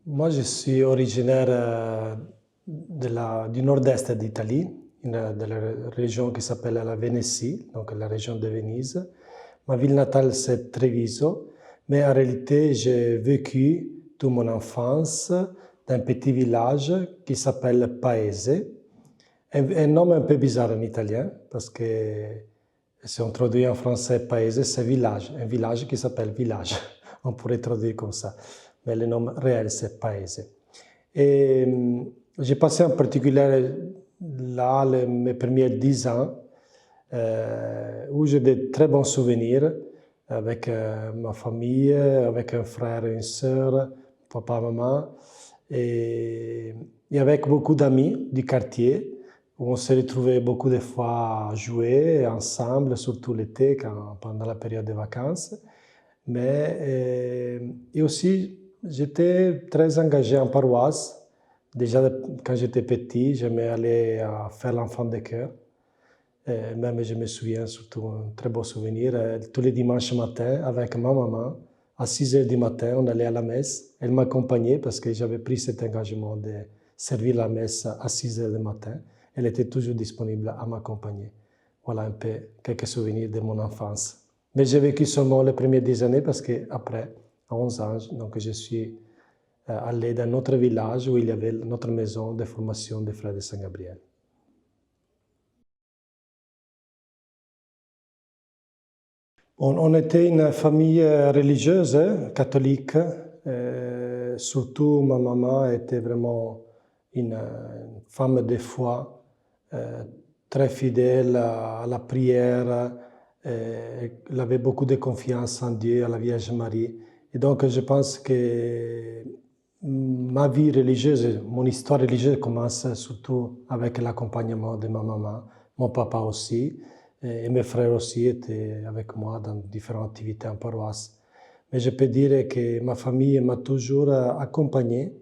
Moi, je suis originaire du nord-est d'Italie, de la région qui s'appelle la Vénétie, donc la région de Venise. Ma ville natale, c'est Treviso, mais en réalité, j'ai vécu toute mon enfance dans un petit village qui s'appelle Paese. Un nom un peu bizarre en italien, parce que si on traduit en français Paese, c'est village, un village qui s'appelle village. On pourrait traduire comme ça, mais le nom réel, c'est Paese. Et j'ai passé en particulier là mes premiers 10 ans où j'ai de très bons souvenirs avec ma famille, avec un frère et une sœur, papa, maman, et, et avec beaucoup d'amis du quartier où on se retrouvait beaucoup de fois à jouer ensemble, surtout l'été, pendant la période des vacances. Mais, et aussi, j'étais très engagé en paroisse. Déjà, quand j'étais petit, j'aimais aller faire l'enfant de chœur. Même je me souviens, surtout un très beau souvenir, tous les dimanches matin, avec ma maman, à 6 heures du matin, on allait à la messe. Elle m'accompagnait parce que j'avais pris cet engagement de servir la messe à 6 heures du matin. Elle était toujours disponible à m'accompagner. Voilà un peu quelques souvenirs de mon enfance. Mais j'ai vécu seulement les premières 10 années parce qu'après, à 11 ans, donc je suis allé dans notre village où il y avait notre maison de formation des frères de Saint-Gabriel. On était une famille religieuse, catholique. Surtout, ma maman était vraiment une femme de foi, euh, très fidèle à la prière. Elle avait beaucoup de confiance en Dieu, à la Vierge Marie. Et donc, je pense que ma vie religieuse, mon histoire religieuse commence surtout avec l'accompagnement de ma maman, mon papa aussi. Et mes frères aussi étaient avec moi dans différentes activités en paroisse. Mais je peux dire que ma famille m'a toujours accompagné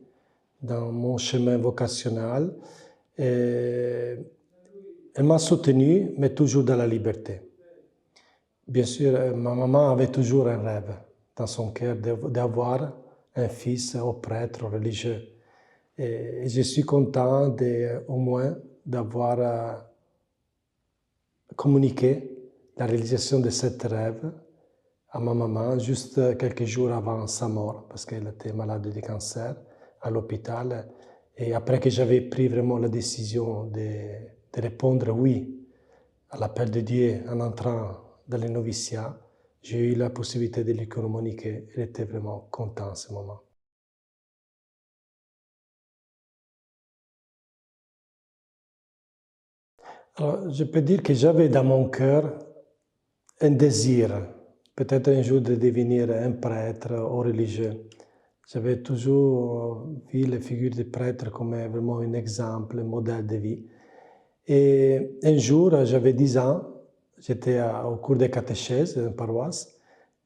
dans mon chemin vocationnel. Et elle m'a soutenu, mais toujours dans la liberté. Bien sûr, ma maman avait toujours un rêve dans son cœur d'avoir un fils au prêtre, au religieux. Et je suis content au moins d'avoir communiqué la réalisation de ce rêve à ma maman juste quelques jours avant sa mort, parce qu'elle était malade de cancer à l'hôpital. Et après que j'avais pris vraiment la décision de répondre oui à l'appel de Dieu en entrant dans le noviciat, j'ai eu la possibilité de lui communiquer. Elle était vraiment contente en ce moment. Alors, je peux dire que j'avais dans mon cœur un désir, peut-être un jour de devenir un prêtre ou religieux. J'avais toujours vu les figures des prêtres comme vraiment un exemple, un modèle de vie. Et un jour, j'avais 10 ans, j'étais au cours de catéchèse d'une paroisse,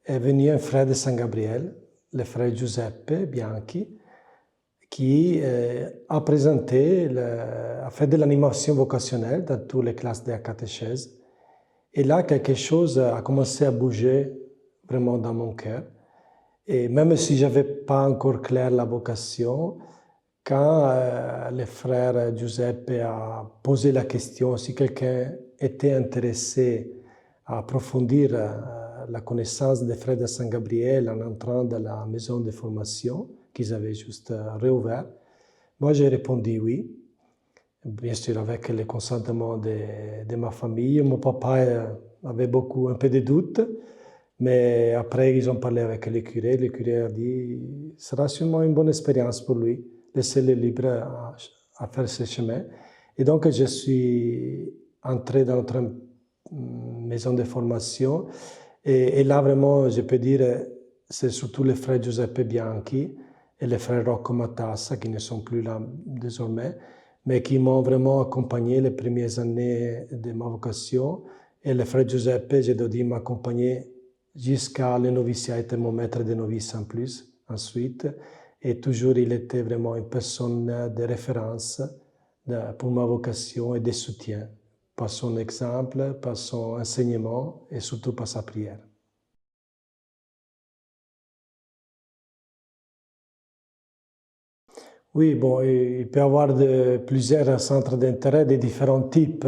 est venu un frère de Saint-Gabriel, le frère Giuseppe Bianchi, qui a présenté, a fait de l'animation vocationnelle dans toutes les classes de la catéchèse. Et là, quelque chose a commencé à bouger vraiment dans mon cœur. Et même si je n'avais pas encore clair la vocation, quand le frère Giuseppe a posé la question si quelqu'un était intéressé à approfondir la connaissance des frères de Saint-Gabriel en entrant dans la maison de formation qu'ils avaient juste réouvert, moi j'ai répondu oui, bien sûr avec le consentement de ma famille. Mon papa avait beaucoup, un peu de doutes, mais après ils ont parlé avec le curé a dit « sera sûrement une bonne expérience pour lui, laissez-le libre à faire ce chemin ». Et donc je suis entré dans notre maison de formation et là vraiment je peux dire c'est surtout le frère Giuseppe Bianchi et le frère Rocco Matassa qui ne sont plus là désormais, mais qui m'ont vraiment accompagné les premières années de ma vocation. Et le frère Giuseppe, je dois dire, m'a accompagné jusqu'à le noviciat, était mon maître de novice en plus, ensuite. Et toujours, il était vraiment une personne de référence pour ma vocation et de soutien, par son exemple, par son enseignement et surtout par sa prière. Oui, bon, il peut y avoir plusieurs centres d'intérêt de différents types.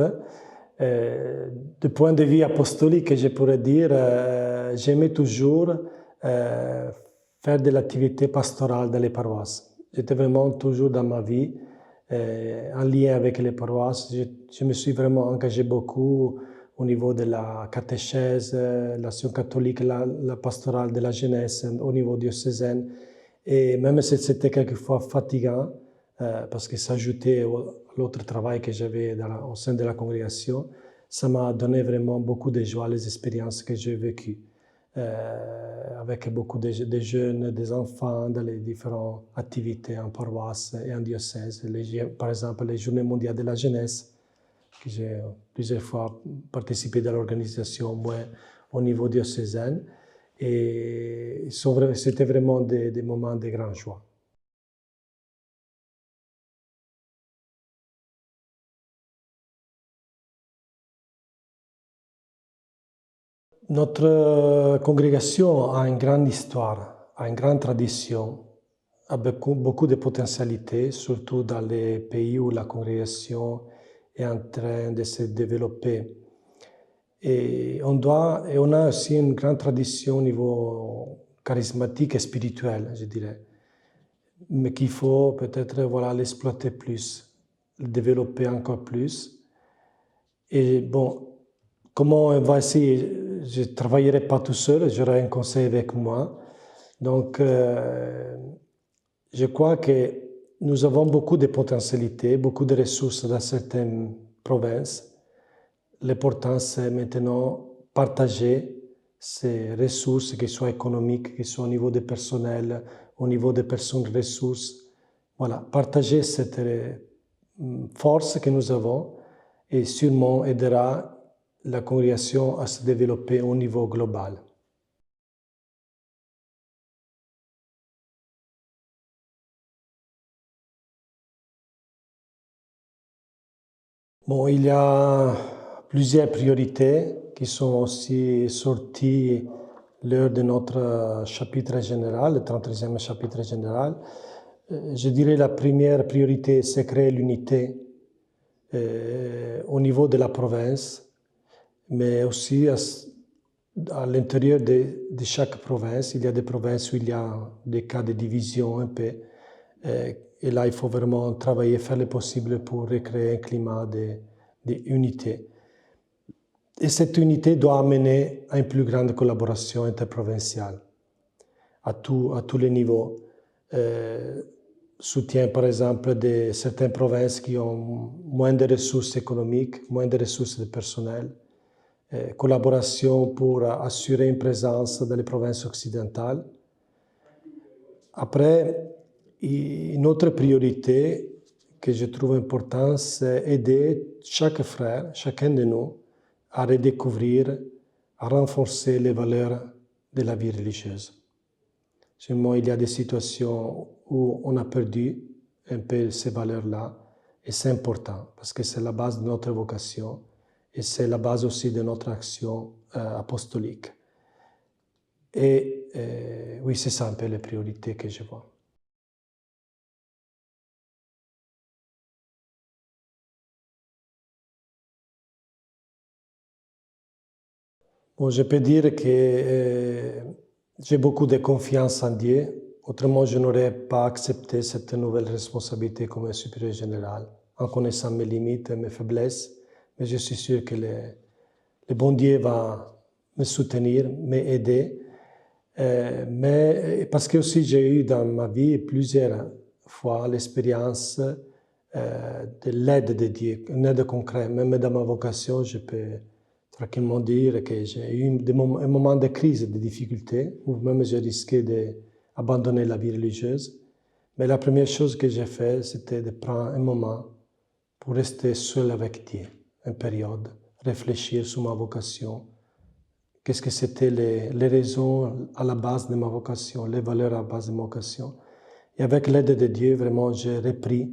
Du point de vue apostolique, je pourrais dire, j'aimais toujours euh, faire de l'activité pastorale dans les paroisses. J'étais vraiment toujours dans ma vie en lien avec les paroisses. Je me suis vraiment engagé beaucoup au niveau de la catéchèse, l'action catholique, la pastorale de la jeunesse au niveau diocésain. Et même si c'était quelquefois fatigant, parce que ça ajoutait à l'autre travail que j'avais au sein de la congrégation, ça m'a donné vraiment beaucoup de joie, les expériences que j'ai vécues, avec beaucoup de jeunes, des enfants, dans les différentes activités en paroisse et en diocèse. Par exemple, les Journées mondiales de la jeunesse, que j'ai plusieurs fois participé dans l'organisation, moi, au niveau diocésain. Et c'était vraiment des moments de grande joie. Notre congrégation a une grande histoire, a une grande tradition, a beaucoup de potentialités, surtout dans les pays où la congrégation est en train de se développer. Et on a aussi une grande tradition au niveau charismatique et spirituel, je dirais, mais qu'il faut peut-être voilà, l'exploiter plus, le développer encore plus. Et bon, comment on va essayer? Je ne travaillerai pas tout seul, j'aurai un conseil avec moi. Donc, je crois que nous avons beaucoup de potentialités, beaucoup de ressources dans certaines provinces. L'important, c'est maintenant partager ces ressources, qu'elles soient économiques, qu'elles soient au niveau des personnels, au niveau des personnes ressources. Voilà, partager cette force que nous avons et sûrement aidera la congrégation à se développer au niveau global. Bon, il y a plusieurs priorités qui sont aussi sorties lors de notre chapitre général, le 33e chapitre général. Je dirais la première priorité, c'est créer l'unité au niveau de la province, mais aussi à l'intérieur de chaque province. Il y a des provinces où il y a des cas de division un peu. Et là, il faut vraiment travailler, faire le possible pour recréer un climat d'unité. Et cette unité doit amener à une plus grande collaboration interprovinciale à tous les niveaux. Soutien, par exemple, de certaines provinces qui ont moins de ressources économiques, moins de ressources de personnel. Collaboration pour assurer une présence dans les provinces occidentales. Après, une autre priorité que je trouve importante, c'est aider chaque frère, chacun de nous, à redécouvrir, à renforcer les valeurs de la vie religieuse. Seulement, il y a des situations où on a perdu un peu ces valeurs-là, et c'est important, parce que c'est la base de notre vocation, et c'est la base aussi de notre action apostolique. Et oui, c'est ça un peu les priorités que je vois. Bon, je peux dire que j'ai beaucoup de confiance en Dieu. Autrement, je n'aurais pas accepté cette nouvelle responsabilité comme supérieur général, en connaissant mes limites et mes faiblesses. Mais je suis sûr que le bon Dieu va me soutenir, m'aider. Mais parce que aussi j'ai eu dans ma vie plusieurs fois l'expérience de l'aide de Dieu, une aide concrète. Même dans ma vocation, je peux tranquillement dire que j'ai eu un moment de crise, de difficultés, où même j'ai risqué d'abandonner la vie religieuse. Mais la première chose que j'ai fait, c'était de prendre un moment pour rester seul avec Dieu, une période, réfléchir sur ma vocation. Qu'est-ce que c'était les raisons à la base de ma vocation, les valeurs à la base de ma vocation. Et avec l'aide de Dieu, vraiment, j'ai repris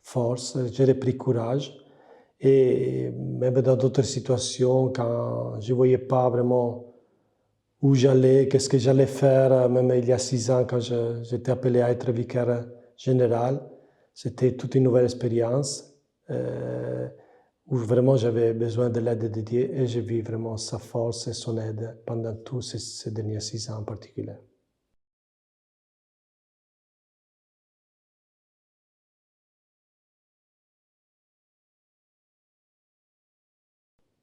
force, j'ai repris courage. Et même dans d'autres situations, quand je ne voyais pas vraiment où j'allais, qu'est-ce que j'allais faire, même il y a 6 ans, quand j'étais appelé à être vicaire général, C'était toute une nouvelle expérience où vraiment j'avais besoin de l'aide de Dieu et j'ai vu vraiment sa force et son aide pendant tous ces derniers 6 ans en particulier.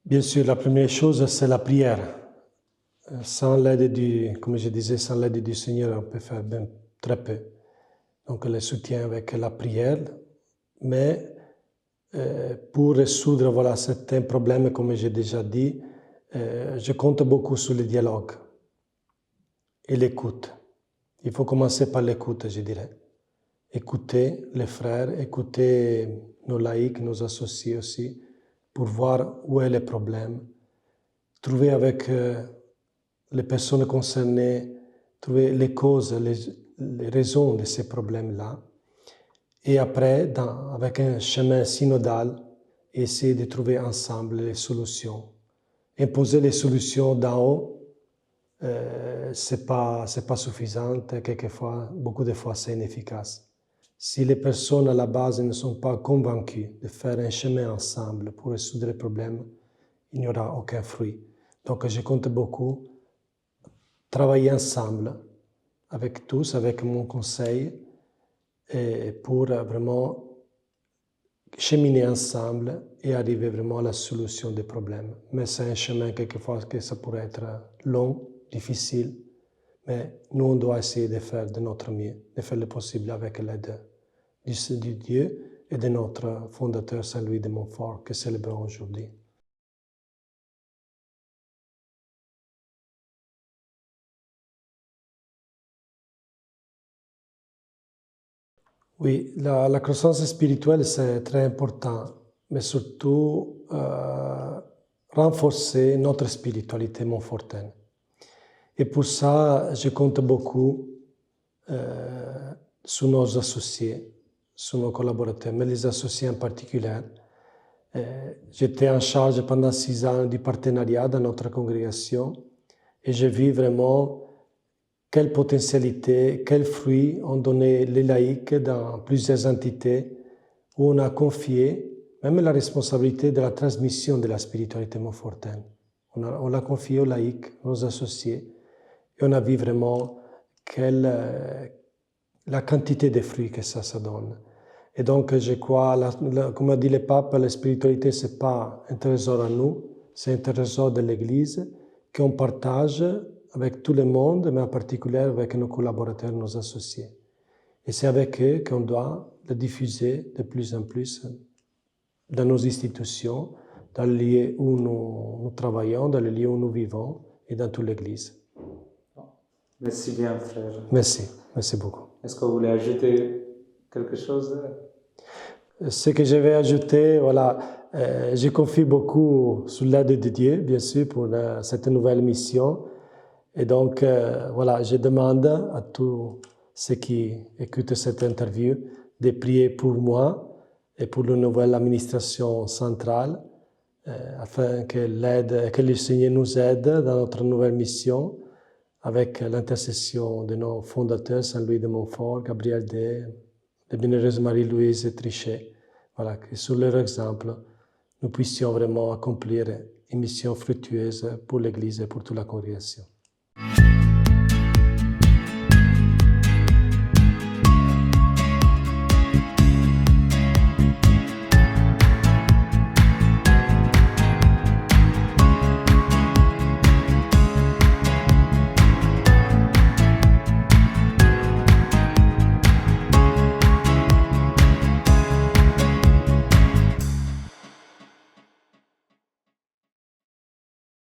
Bien sûr, la première chose, c'est la prière. Sans l'aide comme je disais, sans l'aide du Seigneur, on peut faire bien très peu. Donc, le soutien avec la prière, mais pour résoudre voilà, certains problèmes, comme j'ai déjà dit, je compte beaucoup sur le dialogue et l'écoute. Il faut commencer par l'écoute, je dirais. Écouter les frères, écouter nos laïcs, nos associés aussi, pour voir où est le problème. Trouver avec les personnes concernées, trouver les causes, les raisons de ces problèmes-là. Et après, avec un chemin synodal, essayer de trouver ensemble les solutions. Imposer les solutions d'en haut, c'est pas suffisant. Quelquefois, beaucoup de fois, c'est inefficace. Si les personnes à la base ne sont pas convaincues de faire un chemin ensemble pour résoudre les problèmes, il n'y aura aucun fruit. Donc, je compte beaucoup travailler ensemble avec tous, avec mon conseil, et pour vraiment cheminer ensemble et arriver vraiment à la solution des problèmes. Mais c'est un chemin quelquefois que ça pourrait être long, difficile, mais nous on doit essayer de faire de notre mieux, de faire le possible avec l'aide du Dieu et de notre fondateur Saint-Louis de Montfort que célébrons aujourd'hui. Oui, la croissance spirituelle, c'est très important, mais surtout renforcer notre spiritualité montfortaine. Et pour ça, je compte beaucoup sur nos associés, sur nos collaborateurs, mais les associés en particulier. J'étais en charge pendant 6 ans du partenariat dans notre congrégation et j'ai vu vraiment quelle potentialité, quels fruits ont donné les laïcs dans plusieurs entités où on a confié même la responsabilité de la transmission de la spiritualité montfortaine. On l'a confié aux laïcs, aux associés, et on a vu vraiment la quantité de fruits que ça donne. Et donc, je crois, comme a dit le pape, la spiritualité, ce n'est pas un trésor à nous, c'est un trésor de l'Église qu'on partage avec tout le monde, mais en particulier avec nos collaborateurs, nos associés. Et c'est avec eux qu'on doit le diffuser de plus en plus dans nos institutions, dans les lieux où nous travaillons, dans les lieux où nous vivons et dans toute l'Église. Merci bien, frère. Merci beaucoup. Est-ce que vous voulez ajouter quelque chose? Ce que je vais ajouter, voilà, je confie beaucoup sur l'aide de Dieu, bien sûr, pour cette nouvelle mission. Et donc, voilà, je demande à tous ceux qui écoutent cette interview de prier pour moi et pour la nouvelle administration centrale, afin que le Seigneur nous aide dans notre nouvelle mission, avec l'intercession de nos fondateurs, Saint-Louis de Montfort, Gabriel Day, la bienheureuse Marie-Louise Trichet. Voilà, que sur leur exemple, nous puissions vraiment accomplir une mission fructueuse pour l'Église et pour toute la congrégation.